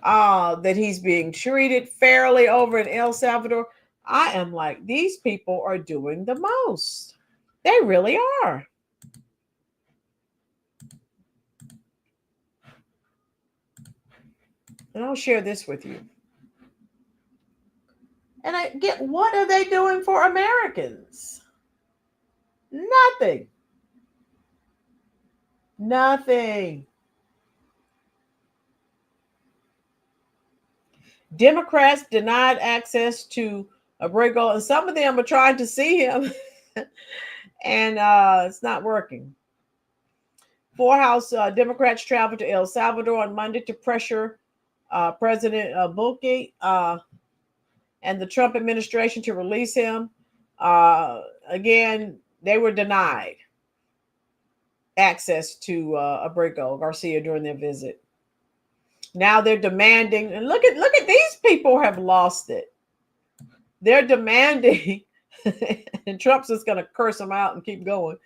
that he's being treated fairly over in El Salvador. I am like, these people are doing the most. They really are. And I'll share this with you. And I get, what are they doing for Americans? Nothing. Nothing. Democrats denied access to Abrego, and some of them are trying to see him, and it's not working. Four House Democrats traveled to El Salvador on Monday to pressure President Bukele and the Trump administration to release him. Again, they were denied access to Abrego Garcia during their visit. Now they're demanding, and look at these people have lost it. They're demanding, and Trump's just going to curse them out and keep going.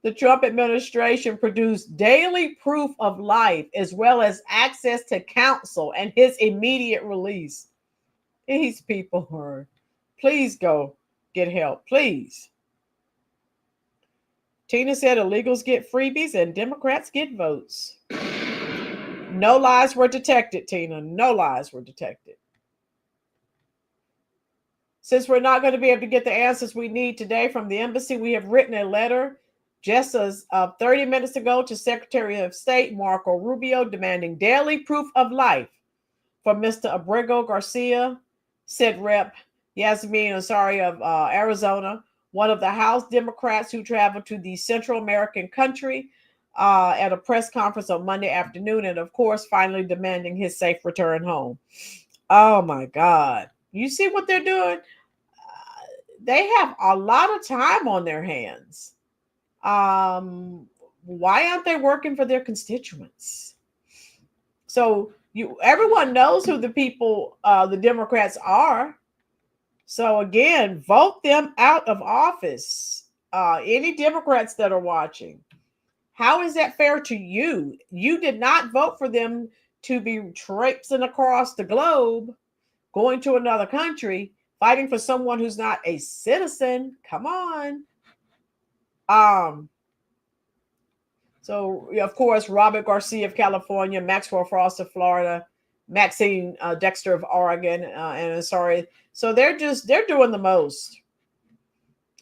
The Trump administration produced daily proof of life as well as access to counsel and his immediate release. These people are, please go get help, please. Tina said illegals get freebies and Democrats get votes. No lies were detected, Tina. No lies were detected. Since we're not going to be able to get the answers we need today from the embassy, we have written a letter just as 30 minutes ago to Secretary of State Marco Rubio demanding daily proof of life for Mr. Abrego Garcia, said Rep. Yasmin Ansari of Arizona, one of the House Democrats who traveled to the Central American country at a press conference on Monday afternoon, and of course, finally demanding his safe return home. Oh my God. You see what they're doing? They have a lot of time on their hands. Why aren't they working for their constituents? So everyone knows who the people, the Democrats are. So again, vote them out of office. Any Democrats that are watching, how is that fair to you? You did not vote for them to be traipsing across the globe, going to another country, fighting for someone who's not a citizen. Come on. So, of course, Robert Garcia of California, Maxwell Frost of Florida, Maxine Dexter of Oregon, and sorry. So they're doing the most.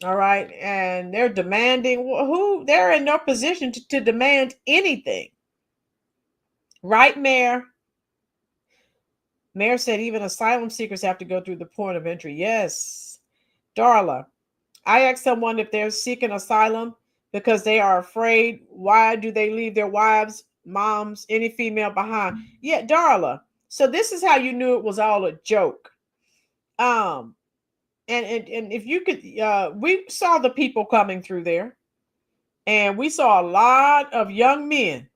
All right. And they're demanding they're in no position to demand anything. Right, Mayor? Mayor said even asylum seekers have to go through the point of entry. Yes. Darla, I asked someone if they're seeking asylum because they are afraid. Why do they leave their wives, moms, any female behind? Yeah, Darla. So this is how you knew it was all a joke. And if you could, we saw the people coming through there, and we saw a lot of young men.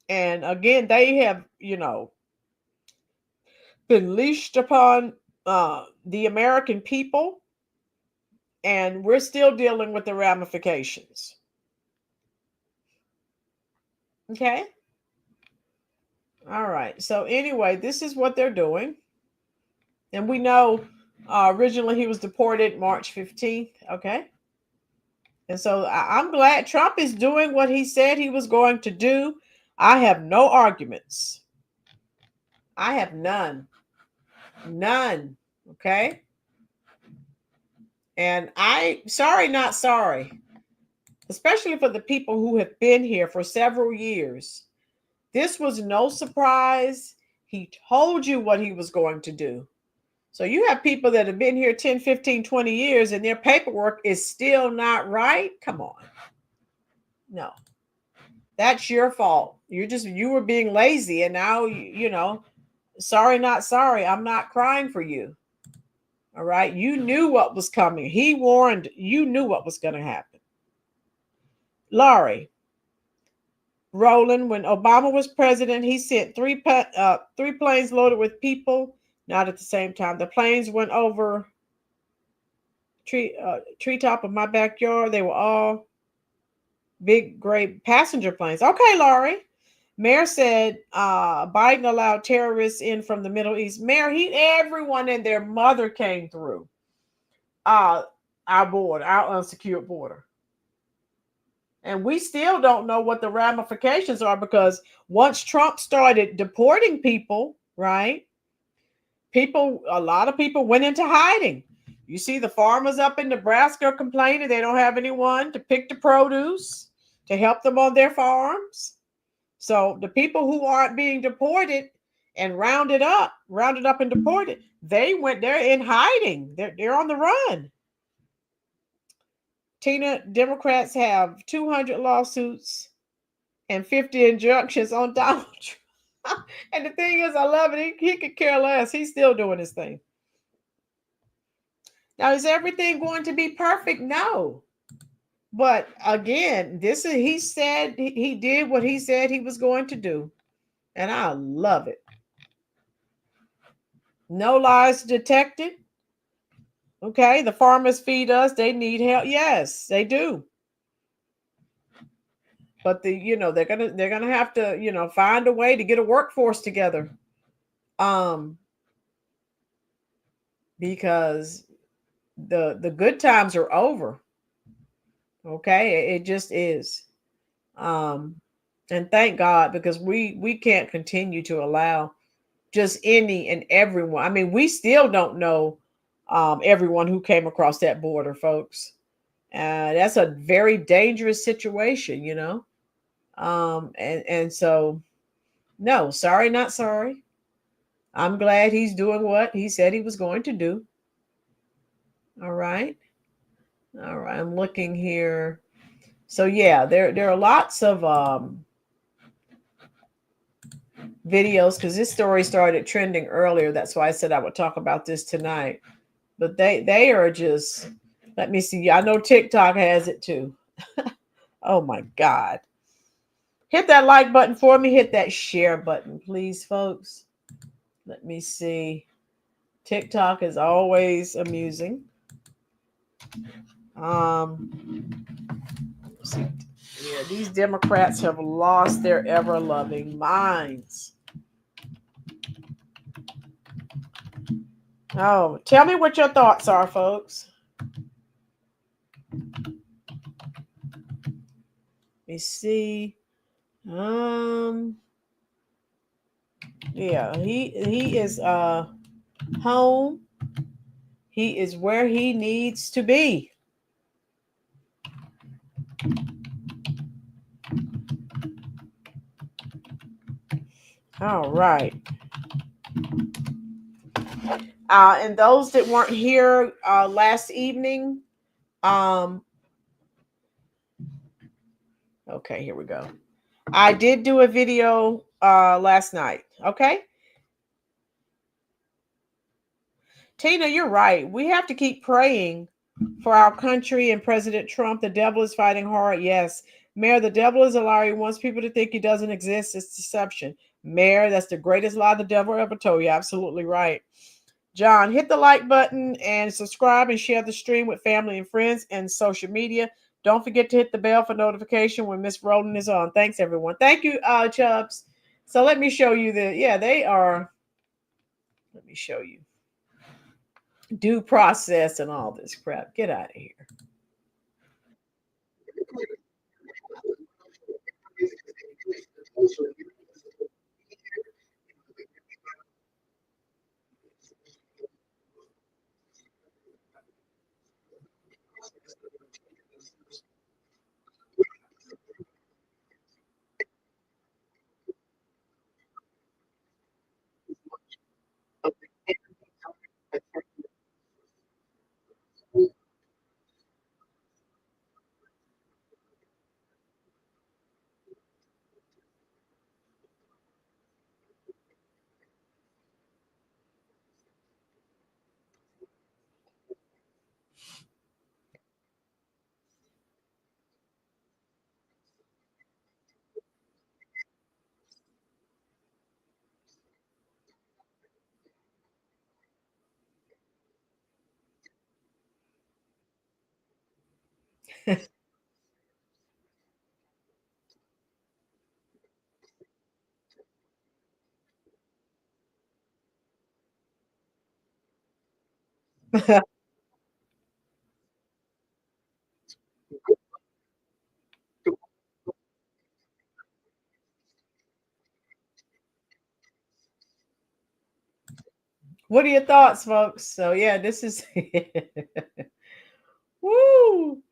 And again, they have, been leashed upon the American people, and we're still dealing with the ramifications. Okay. All right. So anyway, this is what they're doing. And we know originally he was deported March 15th. Okay. And so I'm glad Trump is doing what he said he was going to do. I have no arguments. I have none. None. Okay. And sorry, not sorry, especially for the people who have been here for several years. This was no surprise. He told you what he was going to do. So you have people that have been here 10, 15, 20 years and their paperwork is still not right. Come on. No. That's your fault. You were being lazy, and now, sorry, not sorry. I'm not crying for you. All right. You knew what was coming. He warned you, knew what was going to happen. Laurie, Roland, when Obama was president, he sent three planes loaded with people, not at the same time. The planes went over treetop of my backyard. They were all big, gray passenger planes. Okay, Laurie. Mayor said Biden allowed terrorists in from the Middle East. Mayor, everyone and their mother came through our border, our unsecured border. And we still don't know what the ramifications are, because once Trump started deporting people, right? A lot of people went into hiding. You see the farmers up in Nebraska complaining they don't have anyone to pick the produce to help them on their farms. So the people who aren't being deported and rounded up and deported, they're in hiding. They're on the run. Tina, Democrats have 200 lawsuits and 50 injunctions on Donald Trump. And the thing is, I love it. He could care less. He's still doing his thing. Now, is everything going to be perfect? No. But again, he said he did what he said he was going to do. And I love it. No lies detected. Okay, the farmers feed us. They need help. Yes, they do. But they're gonna have to find a way to get a workforce together. Because the good times are over. Okay, it just is. And thank God, because we can't continue to allow just any and everyone. I mean, we still don't know everyone who came across that border, folks. That's a very dangerous situation, and so, no, sorry, not sorry. I'm glad he's doing what he said he was going to do. All right. I'm looking here. So yeah, there are lots of videos, because this story started trending earlier. That's why I said I would talk about this tonight. But they are just, let me see. I know TikTok has it too. Oh my God. Hit that like button for me. Hit that share button, please, folks. Let me see. TikTok is always amusing. See, yeah, these Democrats have lost their ever-loving minds. Oh, tell me what your thoughts are, folks. Let me see. Yeah, he is home. He is where he needs to be. All right. And those that weren't here last evening, okay, here we go. I did do a video last night. Okay. Tina, you're right. We have to keep praying for our country and President Trump. The devil is fighting hard. Yes. Mayor, the devil is a liar. He wants people to think he doesn't exist. It's deception. Mayor, that's the greatest lie the devil ever told you. Absolutely right. John, hit the like button and subscribe and share the stream with family and friends and social media. Don't forget to hit the bell for notification when Miss Roland is on. Thanks, everyone. Thank you, Chubbs. So let me show you they are. Let me show you. Due process and all this crap. Get out of here. What are your thoughts, folks? So yeah, this is woo.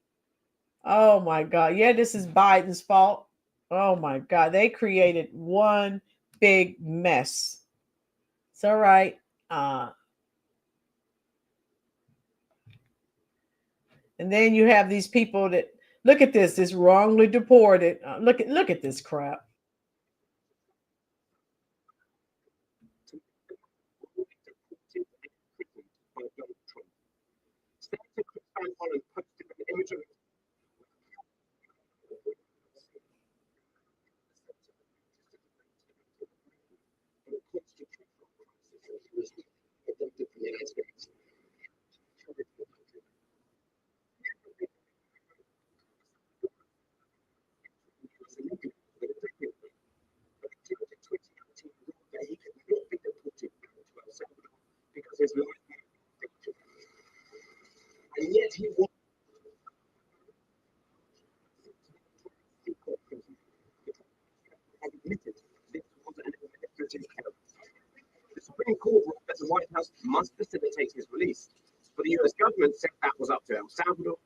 Oh my God. Yeah, this is Biden's fault. Oh my God. They created one big mess. It's all right. And then you have these people that look at this wrongly deported. Look at this crap. The Supreme Court ruled that the White House must facilitate his release, but the US government said that was up to El Salvador.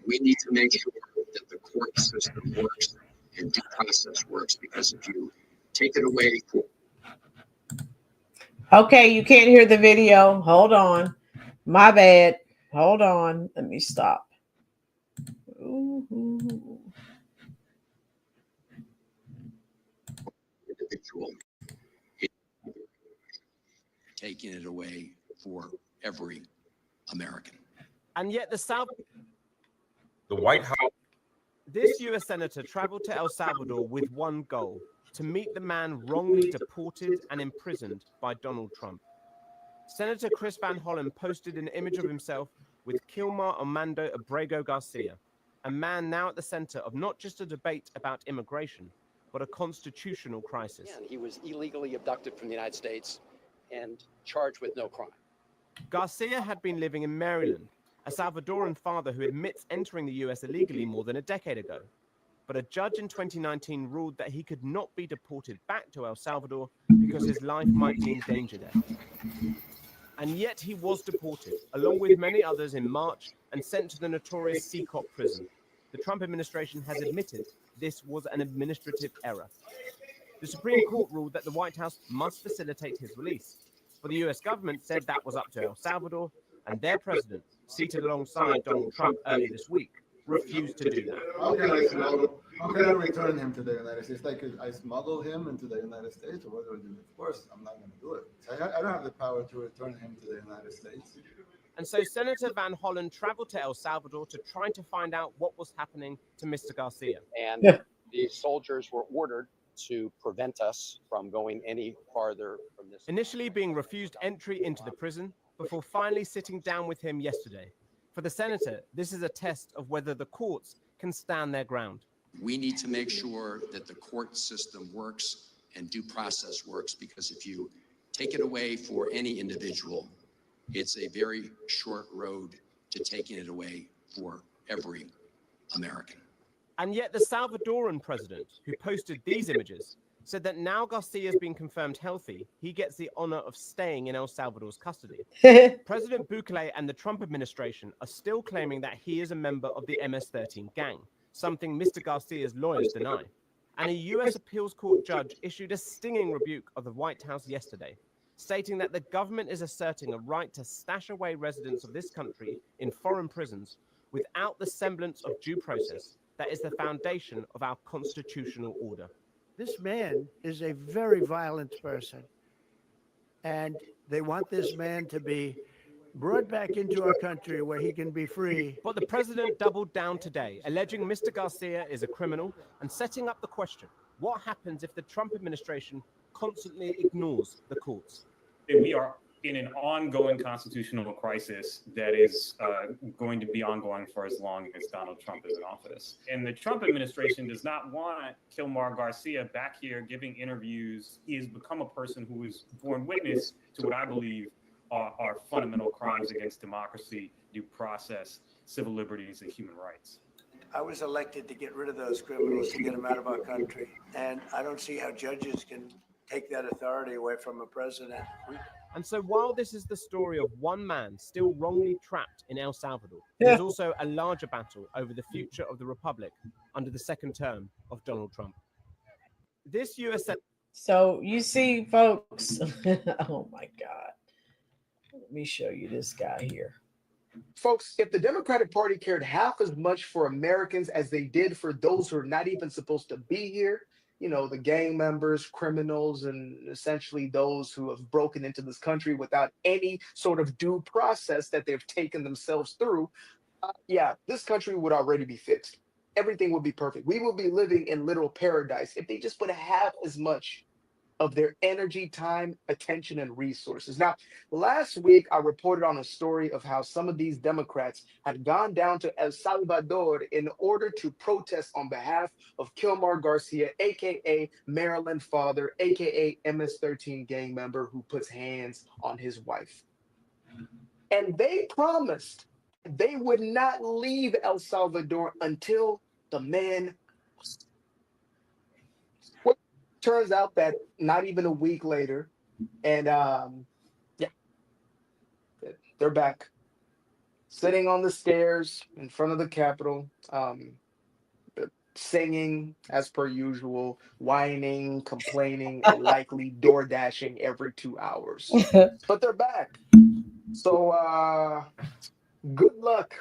We need to make sure that the court system works and due process works, because if you take it away. Okay, you can't hear the video. Hold on. My bad. Hold on. Let me stop. Ooh. Individual taking it away for every American. And yet The White House. This U.S. senator traveled to El Salvador with one goal: to meet the man wrongly deported and imprisoned by Donald Trump. Senator Chris Van Hollen posted an image of himself with Kilmar Armando Abrego Garcia, a man now at the center of not just a debate about immigration, but a constitutional crisis. He was illegally abducted from the United States and charged with no crime. Garcia had been living in Maryland, a Salvadoran father who admits entering the U.S. illegally more than a decade ago. But a judge in 2019 ruled that he could not be deported back to El Salvador because his life might be in danger there. And yet he was deported, along with many others, in March and sent to the notorious Seacop prison. The Trump administration has admitted this was an administrative error. The Supreme Court ruled that the White House must facilitate his release, but the US government said that was up to El Salvador, and their president, seated alongside Donald Trump earlier this week, refused to do that. How can I return him to the United States? Like, I smuggle him into the United States, or what do I do? Of course, I'm not going to do it. I don't have the power to return him to the United States. And so Senator Van Hollen traveled to El Salvador to try to find out what was happening to Mr. Garcia. And the soldiers were ordered to prevent us from going any farther from this. Initially being refused entry into the prison before finally sitting down with him yesterday. For the senator, this is a test of whether the courts can stand their ground. We need to make sure that the court system works and due process works, because if you take it away for any individual, it's a very short road to taking it away for every American. And yet the Salvadoran president, who posted these images, said that now Garcia has been confirmed healthy, he gets the honor of staying in El Salvador's custody. President Bukele and the Trump administration are still claiming that he is a member of the MS-13 gang, something Mr. Garcia's lawyers deny. And a U.S. appeals court judge issued a stinging rebuke of the White House yesterday, stating that the government is asserting a right to stash away residents of this country in foreign prisons without the semblance of due process that is the foundation of our constitutional order. This man is a very violent person, and they want this man to be brought back into our country where he can be free. But the president doubled down today, alleging Mr. Garcia is a criminal and setting up the question, what happens if the Trump administration constantly ignores the courts? We are in an ongoing constitutional crisis that is going to be ongoing for as long as Donald Trump is in office. And the Trump administration does not want Kilmar Garcia back here giving interviews. He has become a person who is born witness to what I believe are fundamental crimes against democracy, due process, civil liberties, and human rights. I was elected to get rid of those criminals, to get them out of our country. And I don't see how judges can take that authority away from a president. And so while this is the story of one man still wrongly trapped in El Salvador, there's also a larger battle over the future of the republic under the second term of Donald Trump. This U.S. So you see, folks, oh my God. Let me show you this guy here. Folks, if the Democratic Party cared half as much for Americans as they did for those who are not even supposed to be here, you know, the gang members, criminals, and essentially those who have broken into this country without any sort of due process that they've taken themselves through, yeah, this country would already be fixed. Everything would be perfect. We would be living in literal paradise if they just would have as much of their energy, time, attention, and resources. Now, last week, I reported on a story of how some of these Democrats had gone down to El Salvador in order to protest on behalf of Kilmar Garcia, aka Maryland father, aka MS-13 gang member who puts hands on his wife. And they promised they would not leave El Salvador until the man was. Turns out that not even a week later, and yeah, they're back, sitting on the stairs in front of the Capitol, singing as per usual, whining, complaining, and likely door dashing every 2 hours. But they're back. So good luck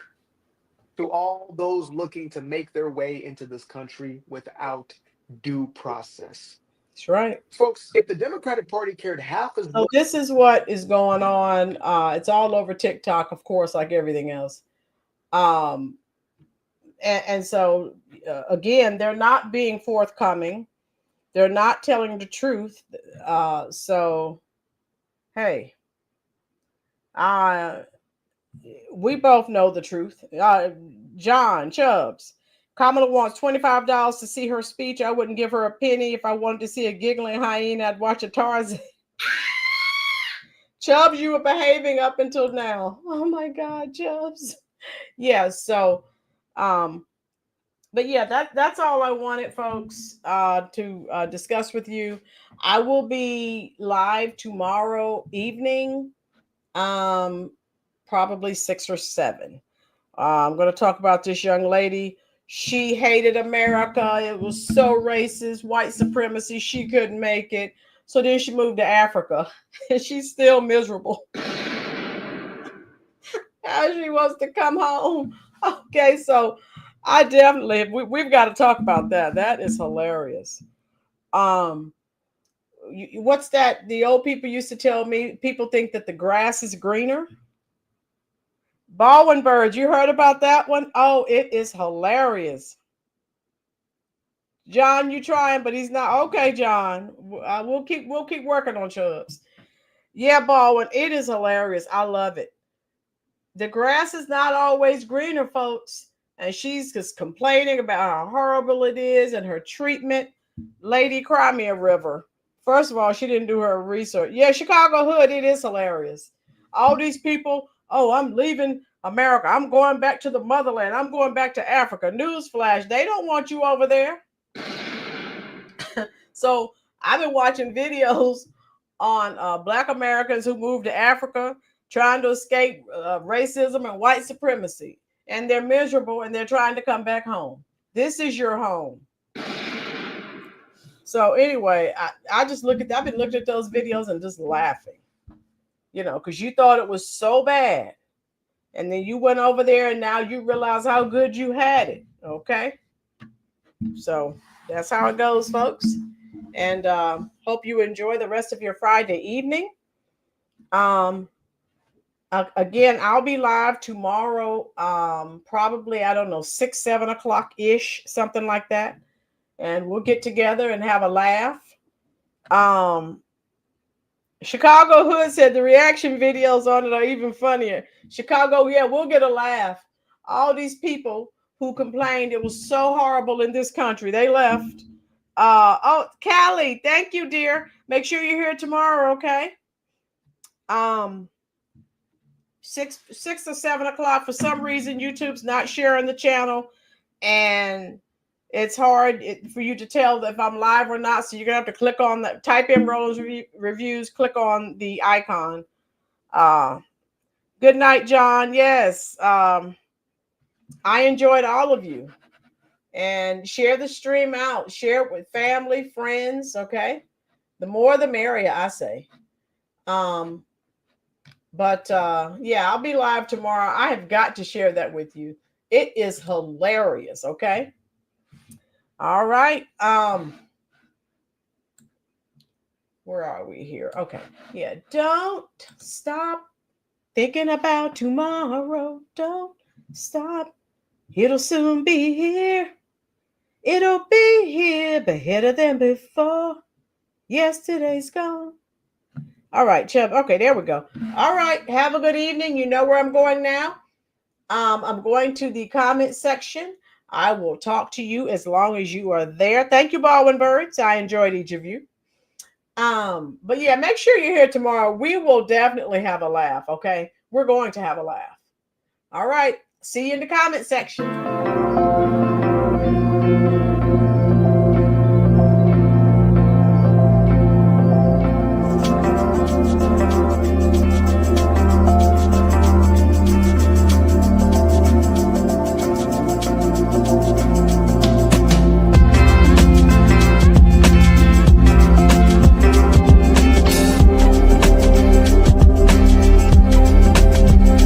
to all those looking to make their way into this country without due process. That's right. Folks, if the Democratic Party cared half as much. So this is what is going on. It's all over TikTok, of course, like everything else. And so, again, they're not being forthcoming. They're not telling the truth. So, hey, we both know the truth. John Chubbs. Kamala wants $25 to see her speech. I wouldn't give her a penny. If I wanted to see a giggling hyena, I'd watch a Tarzan. Chubbs, you were behaving up until now. Oh my God, Chubbs. Yeah, so but yeah, that's all I wanted, folks, to discuss with you. I will be live tomorrow evening, probably 6 or 7. I'm going to talk about this young lady. She hated America. It was so racist, white supremacy. She couldn't make it. So then she moved to Africa, and she's still miserable. Now she wants to come home. Okay, so I definitely, we've got to talk about that. That is hilarious. What's that? The old people used to tell me, people think that the grass is greener. Baldwin birds, you heard about that one? Oh, it is hilarious. John, you trying, but he's not. Okay, John. We'll keep working on Chubbs. Yeah, Baldwin, it is hilarious. I love it. The grass is not always greener, folks. And she's just complaining about how horrible it is and her treatment. Lady, cry me a river. First of all, she didn't do her research. Yeah, Chicago Hood, it is hilarious. All these people, oh, I'm leaving America. I'm going back to the motherland. I'm going back to Africa. Newsflash, they don't want you over there. So I've been watching videos on Black Americans who moved to Africa trying to escape racism and white supremacy. And they're miserable and they're trying to come back home. This is your home. So anyway, I've been looking at those videos and just laughing, because you thought it was so bad. And then you went over there and now you realize how good you had it. Okay. So that's how it goes, folks. And hope you enjoy the rest of your Friday evening. Again, I'll be live tomorrow, probably, 6, 7 o'clock ish, something like that. And we'll get together and have a laugh. Chicago Hood said the reaction videos on it are even funnier. Chicago, yeah, we'll get a laugh. All these people who complained it was so horrible in this country, they left. Callie, thank you, dear. Make sure you're here tomorrow, okay? 6 or 7 o'clock. For some reason, YouTube's not sharing the channel, and it's hard for you to tell if I'm live or not. So you're gonna have to click on the type in Rollins Reviews, click on the icon. Good night, John. Yes, I enjoyed all of you. And share the stream out. Share it with family, friends, okay? The more the merrier, I say. Yeah, I'll be live tomorrow. I have got to share that with you. It is hilarious, okay? All right. Where are we here? Okay. Yeah, don't stop thinking about tomorrow. Don't stop. It'll soon be here. It'll be here, better than before. Yesterday's gone. All right, Chubb. Okay, there we go. All right, have a good evening. You know where I'm going now. I'm going to the comment section. I will talk to you as long as you are there. Thank you, Baldwin Birds. I enjoyed each of you. But yeah, make sure you're here tomorrow. We will definitely have a laugh, okay? We're going to have a laugh. All right. See you in the comment section.